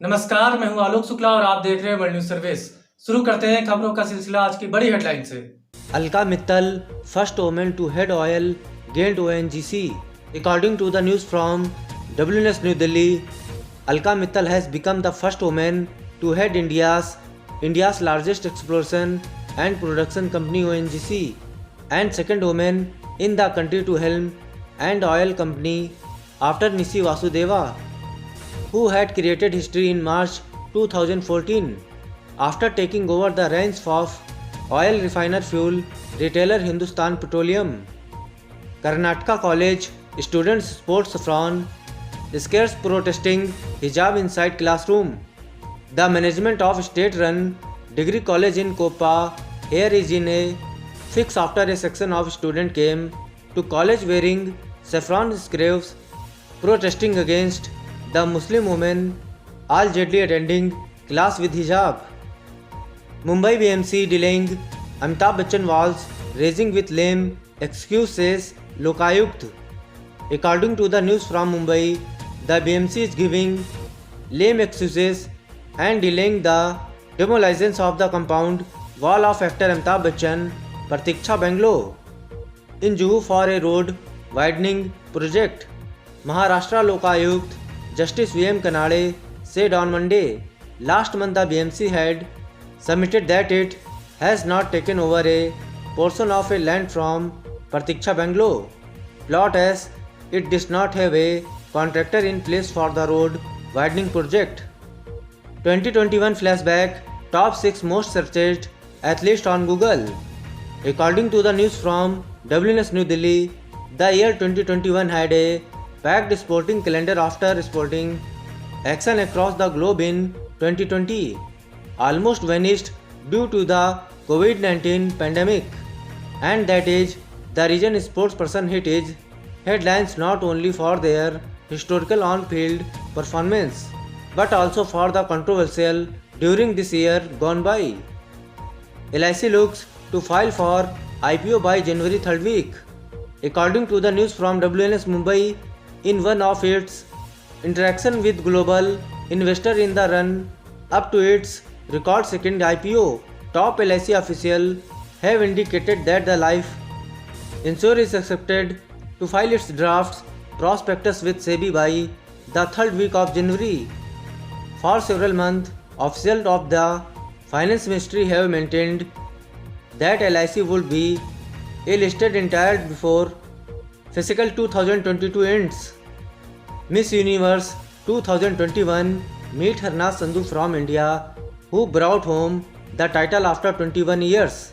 नमस्कार, मैं हूं आलोक शुक्ला और आप देख रहे हैं वर्ल्ड न्यूज सर्विस। शुरू करते हैं खबरों का सिलसिला आज की बड़ी हेडलाइन से। Alka Mittal, first woman to head oil, gained ONGC. According to the news from WNS New Delhi, Alka Mittal has become the first woman to head India's largest exploration and production company ONGC, and second woman in the country to helm an oil company after Nisi Vasudeva, who had created history in March 2014 after taking over the reins of oil refiner fuel retailer Hindustan Petroleum. Karnataka College students sports saffron scares protesting hijab inside classroom. The management of state-run degree college in Kopa here is in a fix after a section of students came to college wearing saffron scarves protesting against the Muslim women allegedly attending class with hijab. Mumbai BMC delaying Amitabh Bachchan was raising with lame excuse, says Lokayukt. According to the news from Mumbai, the BMC is giving lame excuses and delaying the demolition of the compound wall of actor Amitabh Bachchan Pratiksha Bangalow in Juhu for a road widening project. Maharashtra Lokayukt Justice VM Kanade said on Monday last month the BMC had submitted that it has not taken over a portion of a land from Pratiksha Bangalow plot as it does not have a contractor in place for the road widening project. 2021 flashback top 6 most searched athletes on Google. According to the news from WNS New Delhi, the year 2021 had a packed sporting calendar after sporting action across the globe in 2020 almost vanished due to the COVID-19 pandemic, and that is the reason sports person hit is headlines not only for their historical on-field performance but also for the controversial during this year gone by. LIC looks to file for IPO by January 3rd week. According to the news from WNS Mumbai, in one of its interaction with global investor in the run up to its record second IPO, top LIC official have indicated that the life insurer is accepted to file its draft prospectus with SEBI by the third week of January. For several months, officials of the Finance Ministry have maintained that LIC would be A-listed entirely before fiscal 2022 ends. Miss Universe 2021 meet Harnaaz Sandhu from India, who brought home the title after 21 years.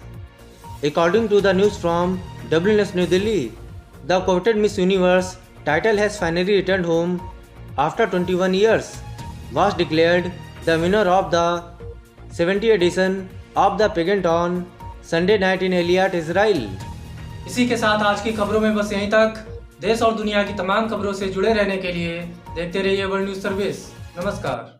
According to the news from WNS New Delhi, the coveted Miss Universe title has finally returned home after 21 years, was declared the winner of the 70th edition of the pageant on Sunday night in Eilat, Israel. इसी के साथ आज की खबरों में बस यहीं तक। देश और दुनिया की तमाम खबरों से जुड़े रहने के लिए देखते रहिए वर्ल्ड न्यूज सर्विस। नमस्कार।